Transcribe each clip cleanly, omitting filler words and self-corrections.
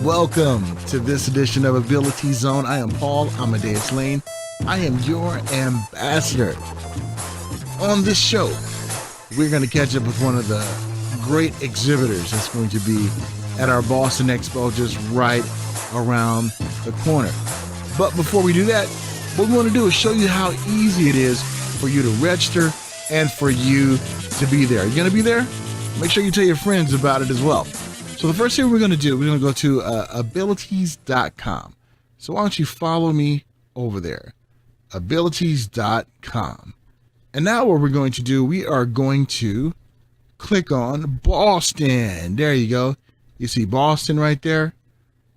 Welcome to this edition of Ability Zone. I am Paul Amadeus Lane. I am your ambassador. On this show, we're going to catch up with one of the great exhibitors that's going to be at our Boston Expo just right around the corner. But before we do that, what we want to do is show you how easy it is for you to register and for you to be there. Are you going to be there? Make sure you tell your friends about it as well. So the first thing we're going to do, we're going to go to abilities.com. So why don't you follow me over there, abilities.com. And now what we're going to do, we are going to click on Boston. There you go. You see Boston right there.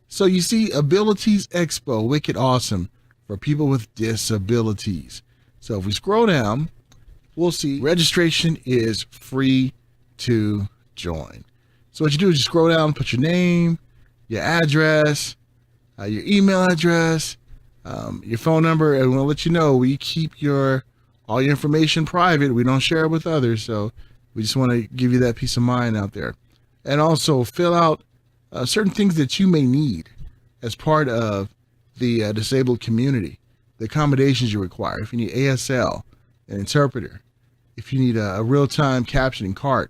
So you see Abilities Expo, wicked awesome for people with disabilities. So if we scroll down, we'll see registration is free to join. So what you do is you scroll down, put your name, your address, your email address, your phone number, and we'll let you know we keep all your information private. We don't share it with others, so we just want to give you that peace of mind out there. And also fill out certain things that you may need as part of the disabled community, the accommodations you require. If you need ASL, an interpreter, if you need a real-time captioning cart,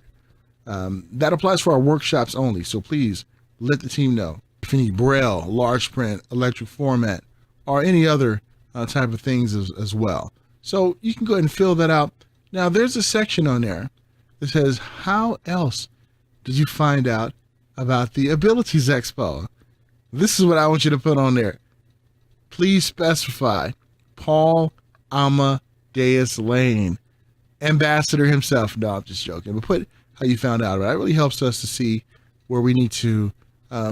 that applies for our workshops only, so please let the team know. If you need Braille, large print, electric format, or any other type of things as well. So you can go ahead and fill that out. Now there's a section on there that says, how else did you find out about the Abilities Expo? This is what I want you to put on there. Please specify Paul Amadeus Lane, ambassador himself. No, I'm just joking, but put how you found out about it. It really helps us to see where we need to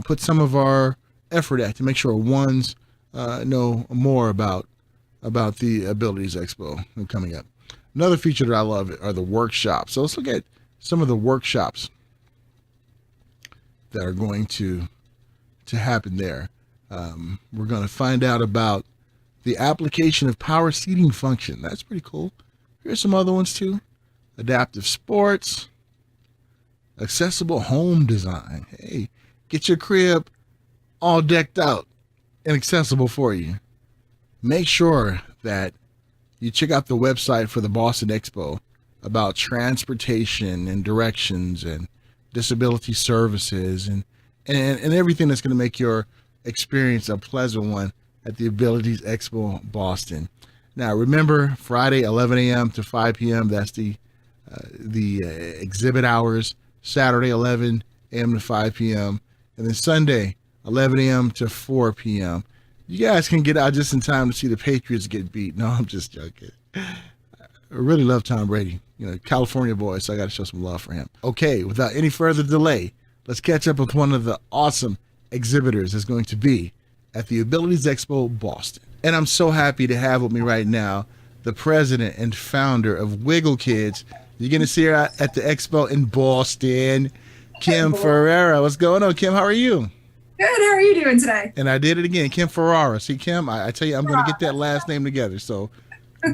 put some of our effort at to make sure ones know more about the Abilities Expo coming up. Another feature that I love are the workshops. So let's look at some of the workshops that are going to happen there. We're going to find out about the application of power seating function. That's pretty cool. Here's some other ones too. Adaptive sports. Accessible home design. Hey, get your crib all decked out and accessible for you. Make sure that you check out the website for the Boston Expo about transportation and directions and disability services and everything that's going to make your experience a pleasant one at the Abilities Expo Boston. Now remember, Friday 11 a.m. to 5 p.m. that's the exhibit hours. Saturday 11 a.m. to 5 p.m. and then Sunday 11 a.m. to 4 p.m. You guys can get out just in time to see the Patriots get beat. No, I'm just joking. I really love Tom Brady, California boy, so I got to show some love for him. Okay, without any further delay, let's catch up with one of the awesome exhibitors that's going to be at the Abilities Expo Boston. And I'm so happy to have with me right now the president and founder of WiggleKids. You're going to see her at the expo in Boston, Kim Ferreira. What's going on, Kim? How are you? Good. How are you doing today? And I did it again, Kim Ferreira. See, Kim, I tell you, I'm going to get that last name together. So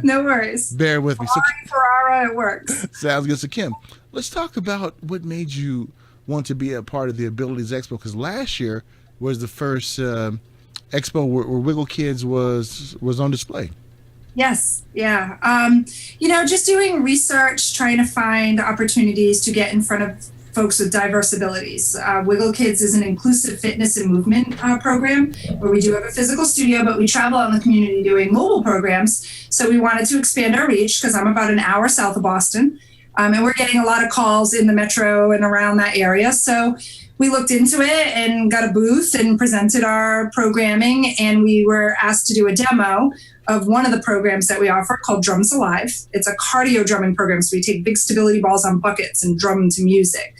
no worries. Bear with me. So, Ferrara, it works. Sounds good. So, Kim, let's talk about what made you want to be a part of the Abilities Expo, because last year was the first expo where WiggleKids was on display. Yes. Yeah. Just doing research, trying to find opportunities to get in front of folks with diverse abilities. WiggleKids is an inclusive fitness and movement program where we do have a physical studio, but we travel out in the community doing mobile programs. So we wanted to expand our reach because I'm about an hour south of Boston. And we're getting a lot of calls in the metro and around that area. So we looked into it and got a booth and presented our programming. And we were asked to do a demo of one of the programs that we offer called Drums Alive. It's a cardio drumming program. So we take big stability balls on buckets and drum to music.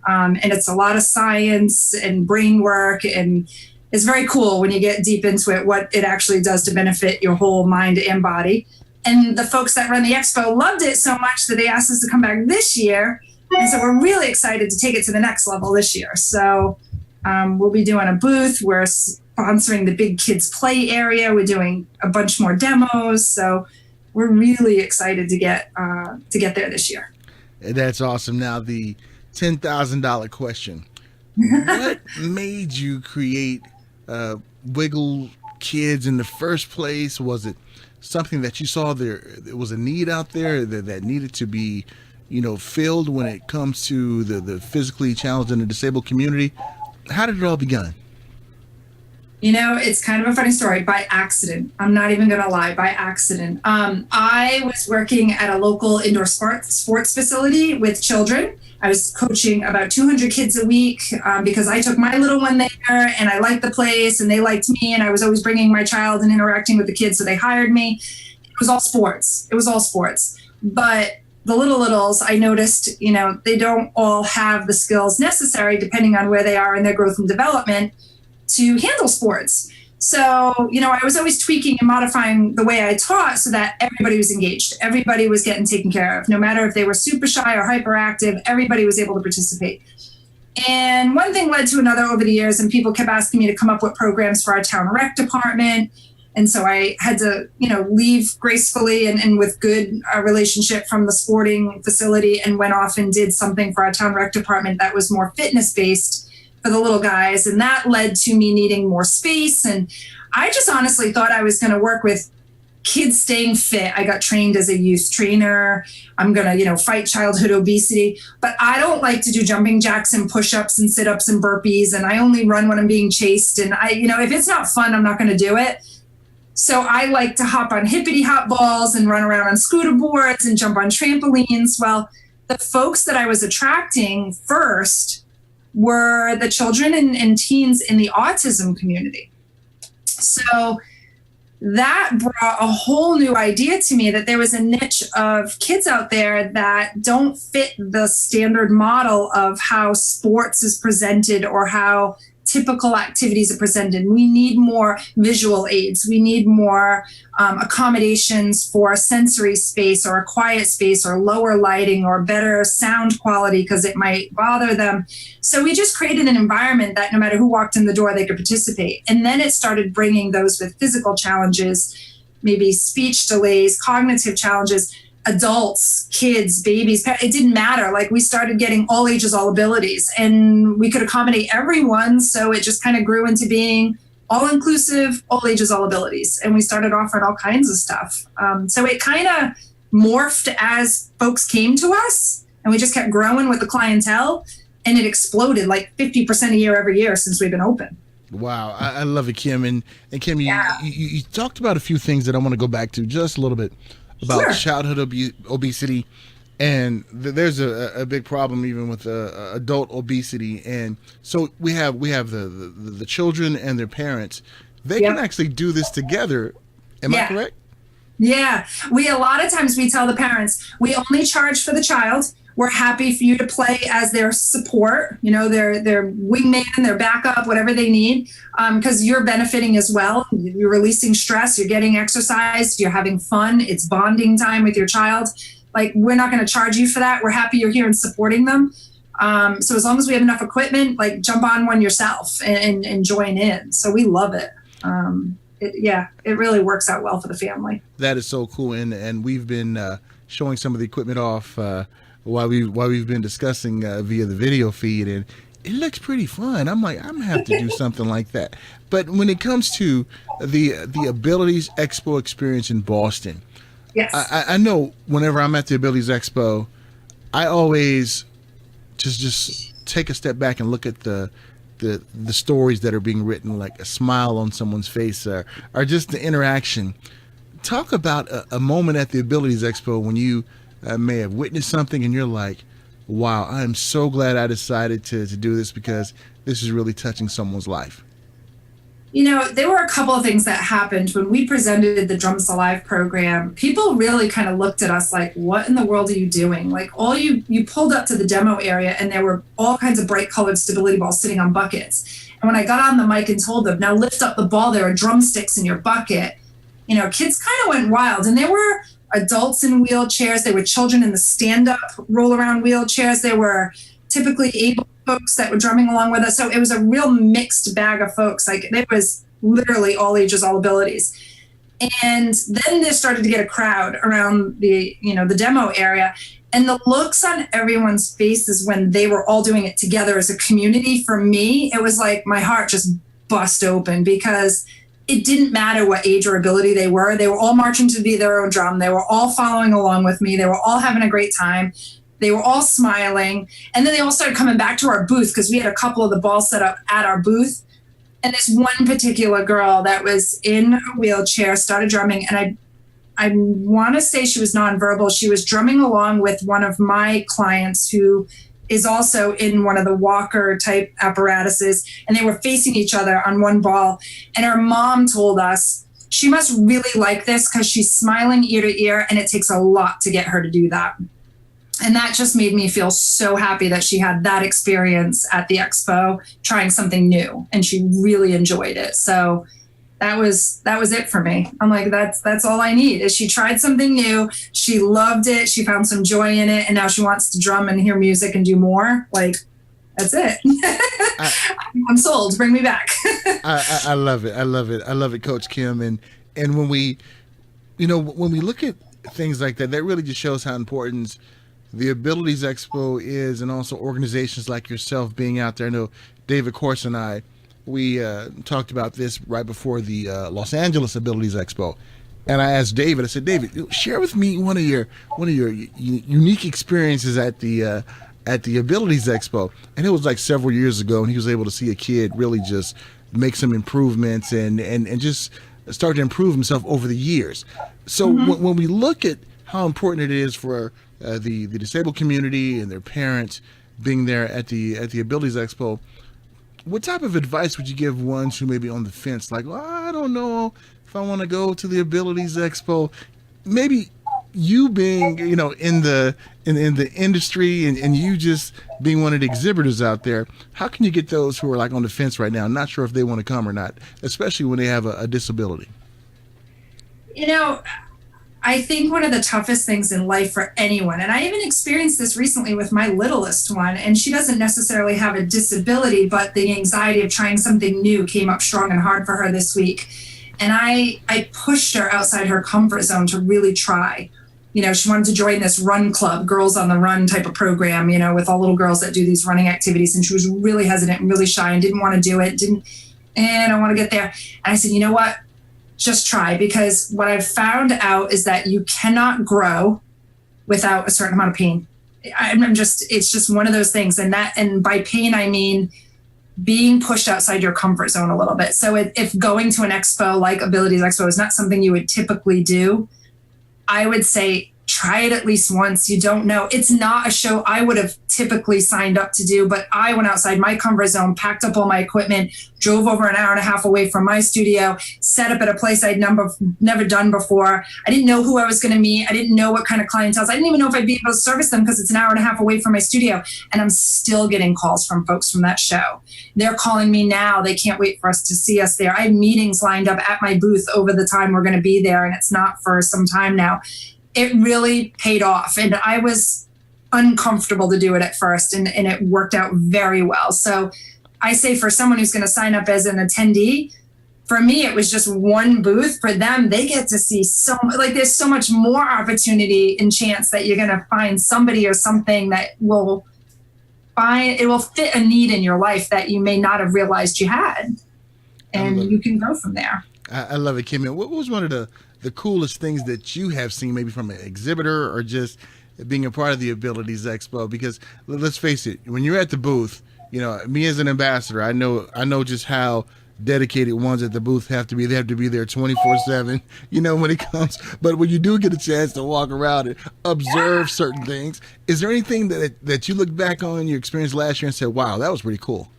And it's a lot of science and brain work. And it's very cool when you get deep into it, what it actually does to benefit your whole mind and body. And the folks that run the expo loved it so much that they asked us to come back this year. And so we're really excited to take it to the next level this year. So we'll be doing a booth. We're sponsoring the Big Kids Play area. We're doing a bunch more demos. So we're really excited to get there this year. That's awesome. Now, the $10,000 question. what made you create Wiggle Kids in the first place? Was it something that you saw there was a need out there that needed to be, filled when it comes to the physically challenged and the disabled community? How did it all begin? It's kind of a funny story. By accident. I'm not even going to lie. By accident. I was working at a local indoor sports facility with children. I was coaching about 200 kids a week because I took my little one there and I liked the place and they liked me. And I was always bringing my child and interacting with the kids. So they hired me. It was all sports. But the littles, I noticed, they don't all have the skills necessary depending on where they are in their growth and development to handle sports. So, I was always tweaking and modifying the way I taught so that everybody was engaged. Everybody was getting taken care of. No matter if they were super shy or hyperactive, everybody was able to participate. And one thing led to another over the years, and people kept asking me to come up with programs for our town rec department. And so I had to, leave gracefully and with good relationship from the sporting facility and went off and did something for our town rec department that was more fitness based for the little guys. And that led to me needing more space. And I just honestly thought I was going to work with kids staying fit. I got trained as a youth trainer. I'm going to, fight childhood obesity, but I don't like to do jumping jacks and push-ups and sit-ups and burpees. And I only run when I'm being chased. And if it's not fun, I'm not going to do it. So I like to hop on hippity hop balls and run around on scooter boards and jump on trampolines. Well, the folks that I was attracting first were the children and teens in the autism community. So that brought a whole new idea to me that there was a niche of kids out there that don't fit the standard model of how sports is presented or how typical activities are presented. We need more visual aids. We need more accommodations for a sensory space or a quiet space or lower lighting or better sound quality because it might bother them. So we just created an environment that no matter who walked in the door, they could participate. And then it started bringing those with physical challenges, maybe speech delays, cognitive challenges, adults, kids, babies, it didn't matter. Like we started getting all ages, all abilities, and we could accommodate everyone. So it just kind of grew into being all inclusive, all ages, all abilities. And we started offering all kinds of stuff. So it kind of morphed as folks came to us and we just kept growing with the clientele and it exploded like 50% a year every year since we've been open. Wow. I love it, Kim. And Kim, you talked about a few things that I want to go back to just a little bit. About childhood obesity, and there's a big problem even with adult obesity. And so we have the children and their parents. They can actually do this together. Am I correct? Yeah. A lot of times we tell the parents, we only charge for the child. We're happy for you to play as their support, their wingman, their backup, whatever they need, because you're benefiting as well. You're releasing stress, you're getting exercise, you're having fun. It's bonding time with your child. Like, we're not going to charge you for that. We're happy you're here and supporting them. So as long as we have enough equipment, like jump on one yourself and join in. So we love it. It really works out well for the family. That is so cool. And we've been showing some of the equipment off while we've been discussing via the video feed, and it looks pretty fun. I'm like, I'm gonna have to do something like that. But when it comes to the Abilities Expo experience in Boston, yes, I know whenever I'm at the Abilities Expo, I always just take a step back and look at the stories that are being written, like a smile on someone's face, or just the interaction. Talk about a moment at the Abilities Expo when you may have witnessed something and you're like, wow, I am so glad I decided to do this because this is really touching someone's life. There were a couple of things that happened when we presented the Drums Alive program. People really kind of looked at us like, what in the world are you doing? Like, you pulled up to the demo area and there were all kinds of bright colored stability balls sitting on buckets. And when I got on the mic and told them, now lift up the ball, there are drumsticks in your bucket, kids kind of went wild. And there were adults in wheelchairs. There were children in the stand-up roll-around wheelchairs. There were typically able folks that were drumming along with us. So it was a real mixed bag of folks. Like, there was literally all ages, all abilities. And then there started to get a crowd around the demo area. And the looks on everyone's faces when they were all doing it together as a community, for me, it was like my heart just bust open, because it didn't matter what age or ability they were. They were all marching to be their own drum. They were all following along with me. They were all having a great time. They were all smiling. And then they all started coming back to our booth, because we had a couple of the balls set up at our booth. And this one particular girl that was in a wheelchair started drumming, and I want to say she was nonverbal. She was drumming along with one of my clients who is also in one of the walker type apparatuses, and they were facing each other on one ball. And her mom told us she must really like this, because she's smiling ear to ear, and it takes a lot to get her to do that. And that just made me feel so happy that she had that experience at the expo, trying something new, and she really enjoyed it. So that was it for me. I'm like, that's all I need, is she tried something new. She loved it. She found some joy in it. And now she wants to drum and hear music and do more. Like, that's it. I'm sold. Bring me back. I love it. I love it. I love it, Coach Kim. And when we look at things like that, that really just shows how important the Abilities Expo is, and also organizations like yourself being out there. I know David Corse and I, we talked about this right before the Los Angeles Abilities Expo, and I asked David. I said, David, share with me one of your unique experiences at the Abilities Expo. And it was like several years ago, and he was able to see a kid really just make some improvements and just start to improve himself over the years. So when we look at how important it is for the disabled community and their parents being there at the Abilities Expo, what type of advice would you give ones who may be on the fence, like, well, I don't know if I want to go to the Abilities Expo? Maybe you being, in the industry, and you just being one of the exhibitors out there, how can you get those who are like on the fence right now, not sure if they want to come or not, especially when they have a disability? I think one of the toughest things in life for anyone, and I even experienced this recently with my littlest one, and she doesn't necessarily have a disability, but the anxiety of trying something new came up strong and hard for her this week. And I pushed her outside her comfort zone to really try. She wanted to join this run club, Girls on the Run type of program, with all little girls that do these running activities. And she was really hesitant and really shy and didn't want to do it. I don't want to get there. And I said, you know what? Just try, because what I've found out is that you cannot grow without a certain amount of pain. It's just one of those things. And by pain, I mean being pushed outside your comfort zone a little bit. So if going to an expo like Abilities Expo is not something you would typically do, I would say try it at least once. You don't know. It's not a show I would have typically signed up to do, but I went outside my comfort zone, packed up all my equipment, drove over an hour and a half away from my studio, set up at a place I'd never done before. I didn't know who I was going to meet. I didn't know what kind of clientele. I didn't even know if I'd be able to service them, because it's an hour and a half away from my studio. And I'm still getting calls from folks from that show. They're calling me now. They can't wait for us to see us there. I have meetings lined up at my booth over the time we're going to be there, and it's not for some time now. It really paid off, and I was uncomfortable to do it at first, and it worked out very well. So I say, for someone who's going to sign up as an attendee, for me, it was just one booth. For them, they get to see there's so much more opportunity and chance that you're going to find somebody or something that will fit a need in your life that you may not have realized you had, and you can go from there. I love it, Kim. What was one of the coolest things that you have seen, maybe from an exhibitor or just being a part of the Abilities Expo? Because let's face it, when you're at the booth, me as an ambassador, I know just how dedicated ones at the booth have to be. They have to be there 24/7, when it comes. But when you do get a chance to walk around and observe certain things, is there anything that you look back on your experience last year and said, wow, that was pretty cool?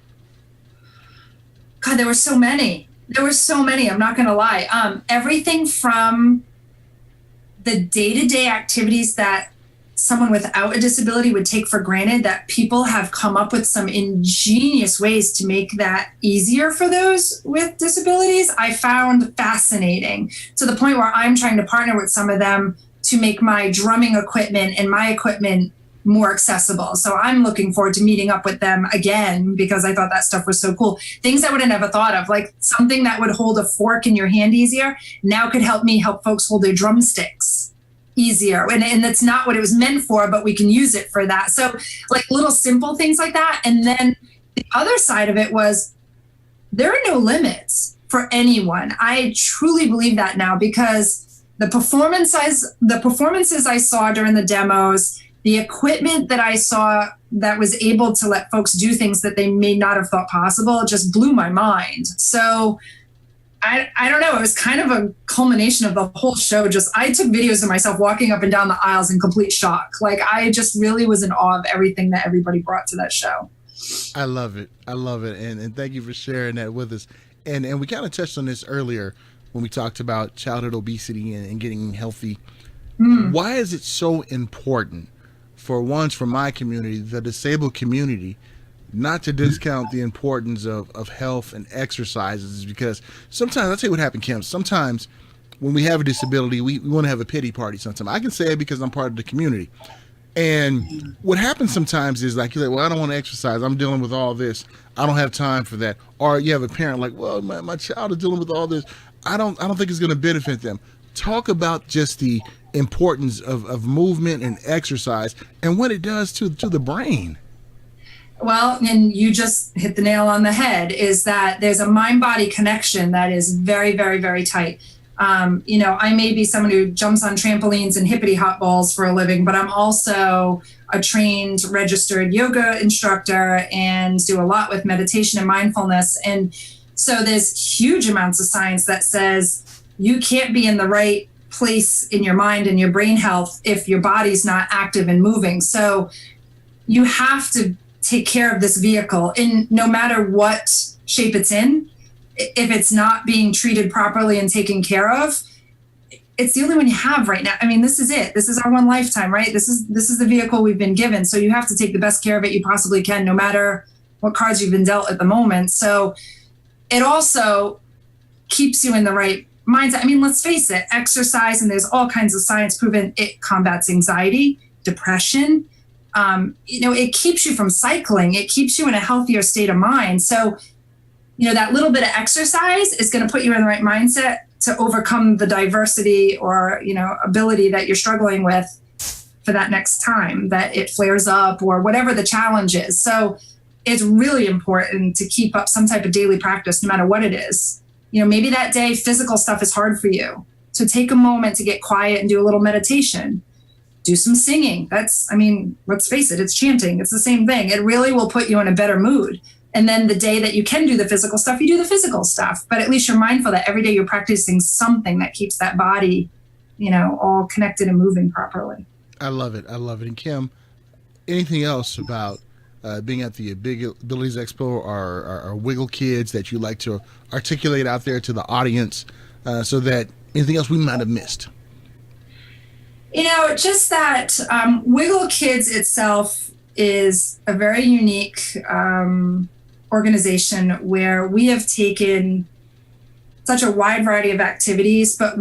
God, there were so many. I'm not going to lie. Everything from the day-to-day activities that someone without a disability would take for granted, that people have come up with some ingenious ways to make that easier for those with disabilities, I found fascinating, to the point where I'm trying to partner with some of them to make my drumming equipment and my equipment more accessible. So I'm looking forward to meeting up with them again, because I thought that stuff was so cool. Things I would have never thought of, like something that would hold a fork in your hand easier, now could help me help folks hold their drumsticks easier, and that's not what it was meant for, but we can use it for that. So like little simple things like that. And then the other side of it was there are no limits for anyone. I truly believe that now, because the performances I saw during the demos, the equipment that I saw that was able to let folks do things that they may not have thought possible just blew my mind. So I don't know. It was kind of a culmination of the whole show. Just I took videos of myself walking up and down the aisles in complete shock. Like I just really was in awe of everything that everybody brought to that show. I love it. I love it. And thank you for sharing that with us. And we kind of touched on this earlier when we talked about childhood obesity and getting healthy. Why is it so important for my community, the disabled community, not to discount the importance of health and exercises? Because sometimes, I'll tell you what happened, Kim. Sometimes when we have a disability, we want to have a pity party sometimes. I can say it because I'm part of the community. And what happens sometimes is like, you're like, well, I don't want to exercise. I'm dealing with all this. I don't have time for that. Or you have a parent like, well, my child is dealing with all this. I don't think it's going to benefit them. Talk about just the importance of movement and exercise and what it does to the brain. Well, and you just hit the nail on the head, is that there's a mind-body connection that is very, very, very tight. I may be someone who jumps on trampolines and hippity hop balls for a living, but I'm also a trained registered yoga instructor and do a lot with meditation and mindfulness. And so there's huge amounts of science that says you can't be in the right place in your mind and your brain health if your body's not active and moving. So you have to take care of this vehicle in no matter what shape it's in. If it's not being treated properly and taken care of, it's the only one you have right now. I mean, this is it. This is our one lifetime, right? This is the vehicle we've been given. So you have to take the best care of it you possibly can, no matter what cards you've been dealt at the moment. So it also keeps you in the right mindset. I mean, let's face it, exercise, and there's all kinds of science proven it combats anxiety, depression. It keeps you from cycling. It keeps you in a healthier state of mind. So, that little bit of exercise is going to put you in the right mindset to overcome the diversity or, ability that you're struggling with for that next time that it flares up or whatever the challenge is. So it's really important to keep up some type of daily practice, no matter what it is. Maybe that day physical stuff is hard for you. So take a moment to get quiet and do a little meditation. Do some singing. Let's face it, it's chanting. It's the same thing. It really will put you in a better mood. And then the day that you can do the physical stuff, you do the physical stuff. But at least you're mindful that every day you're practicing something that keeps that body, all connected and moving properly. I love it. I love it. And Kim, anything else about being at the Big Abilities Expo or WiggleKids that you'd like to articulate out there to the audience so that anything else we might have missed? Just that WiggleKids itself is a very unique organization where we have taken such a wide variety of activities, but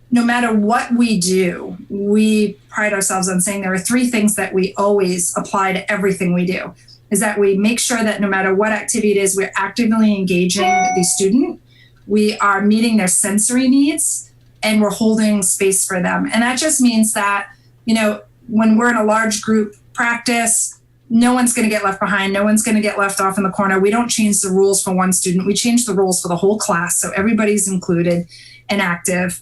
no matter what we do, we pride ourselves on saying there are three things that we always apply to everything we do. Is that we make sure that no matter what activity it is, we're actively engaging the student, we are meeting their sensory needs, and we're holding space for them. And that just means that, when we're in a large group practice, no one's going to get left behind. No one's going to get left off in the corner. We don't change the rules for one student. We change the rules for the whole class. So everybody's included and active.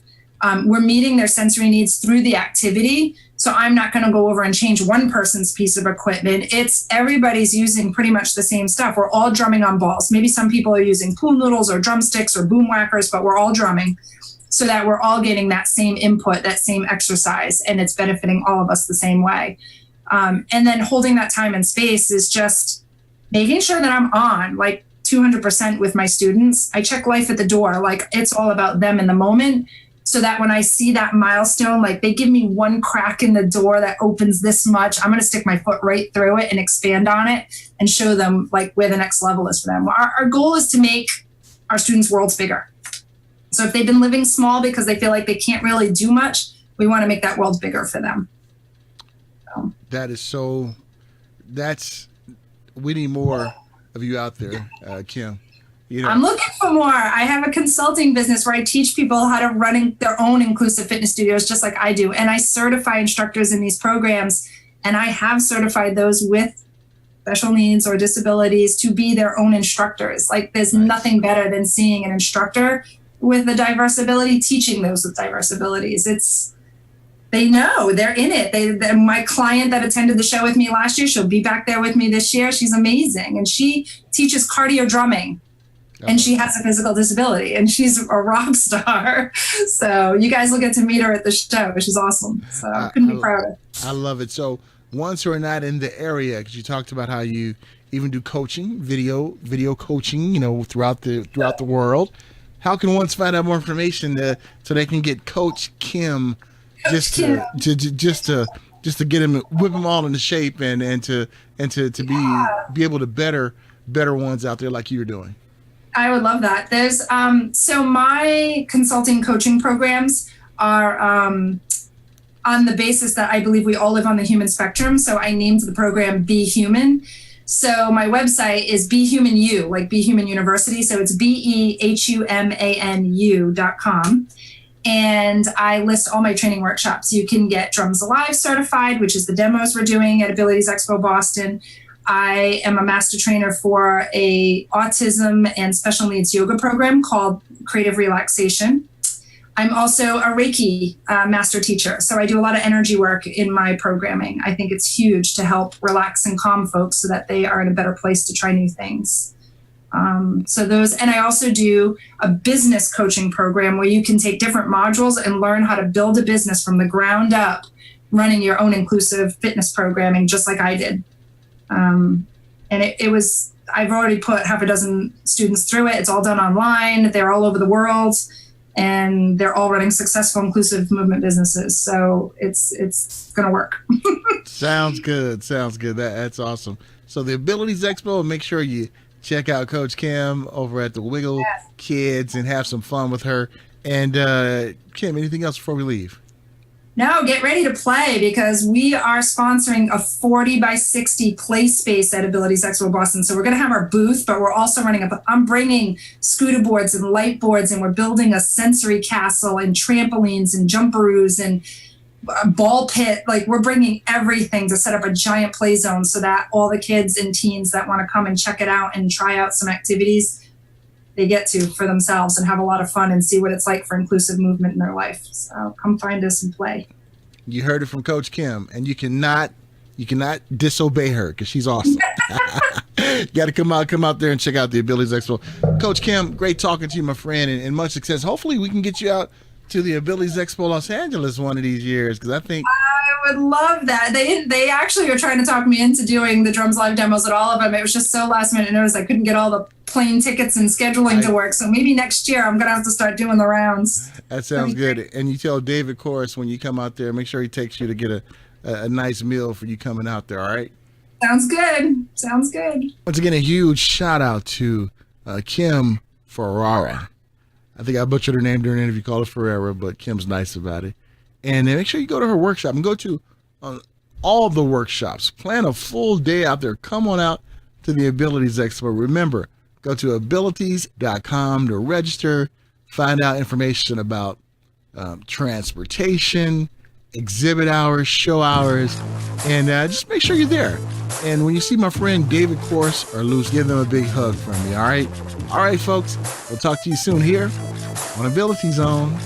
We're meeting their sensory needs through the activity. So I'm not going to go over and change one person's piece of equipment. It's everybody's using pretty much the same stuff. We're all drumming on balls. Maybe some people are using pool noodles or drumsticks or boom whackers, but we're all drumming so that we're all getting that same input, that same exercise, and it's benefiting all of us the same way. And then holding that time and space is just making sure that I'm on like 200% with my students. I check life at the door. Like it's all about them in the moment, so that when I see that milestone, like they give me one crack in the door that opens this much, I'm going to stick my foot right through it and expand on it and show them like where the next level is for them. Our goal is to make our students' worlds bigger. So if they've been living small because they feel like they can't really do much, we want to make that world bigger for them. We need more of you out there, Kim. You know, I'm looking for more. I have a consulting business where I teach people how to run their own inclusive fitness studios, just like I do. And I certify instructors in these programs. And I have certified those with special needs or disabilities to be their own instructors. Like there's nothing better than seeing an instructor with a diverse ability teaching those with diverse abilities. They know, they're in it. My client that attended the show with me last year, she'll be back there with me this year. She's amazing. And she teaches cardio drumming. And she has a physical disability and she's a rock star. So you guys will get to meet her at the show. She's awesome. So I couldn't be prouder. I love it. So ones who are not in the area, because you talked about how you even do coaching, video coaching, you know, throughout the world. How can ones find out more information so they can get Coach Kim just to get him, whip them all into shape and to be able to better ones out there like you're doing? I would love that. There's so my consulting coaching programs are on the basis that I believe we all live on the human spectrum. So I named the program Be Human. So my website is Be Human U, like Be Human University. So it's BEHUMANU.com. And I list all my training workshops. You can get Drums Alive certified, which is the demos we're doing at Abilities Expo Boston. I am a master trainer for a autism and special needs yoga program called Creative Relaxation. I'm also a Reiki master teacher. So I do a lot of energy work in my programming. I think it's huge to help relax and calm folks so that they are in a better place to try new things. And I also do a business coaching program where you can take different modules and learn how to build a business from the ground up, running your own inclusive fitness programming, just like I did. I've already put half a dozen students through it. It's all done online. They're all over the world and they're all running successful inclusive movement businesses. So it's going to work. Sounds good. That's awesome. So the Abilities Expo, make sure you check out Coach Kim over at the WiggleKids and have some fun with her. And Kim, anything else before we leave? No, get ready to play because we are sponsoring a 40 by 60 play space at Abilities Expo Boston. So we're going to have our booth, but we're also I'm bringing scooter boards and light boards, and we're building a sensory castle and trampolines and jumperoos and a ball pit. Like we're bringing everything to set up a giant play zone so that all the kids and teens that want to come and check it out and try out some activities, they get to for themselves and have a lot of fun and see what it's like for inclusive movement in their life. So come find us and play. You heard it from Coach Kim, and you cannot disobey her because she's awesome. Got to come out there and check out the Abilities Expo. Coach Kim, great talking to you, my friend, and much success. Hopefully we can get you out to the Abilities Expo Los Angeles one of these years, because I think I would love that. They actually were trying to talk me into doing the Drums Live demos at all of them. It was just so last minute notice. I couldn't get all the plane tickets and scheduling to work. So maybe next year I'm going to have to start doing the rounds. That sounds good. And you tell David Corus when you come out there, make sure he takes you to get a nice meal for you coming out there. All right. Sounds good. Once again, a huge shout out to Kim Ferrara. I think I butchered her name during the interview, called her Ferrara, but Kim's nice about it. And then make sure you go to her workshop and go to all the workshops. Plan a full day out there. Come on out to the Abilities Expo. Remember, go to abilities.com to register, find out information about transportation, exhibit hours, show hours, and just make sure you're there. And when you see my friend David Corse or Luce, give them a big hug from me, all right? All right, folks, we'll talk to you soon here on Ability Zone.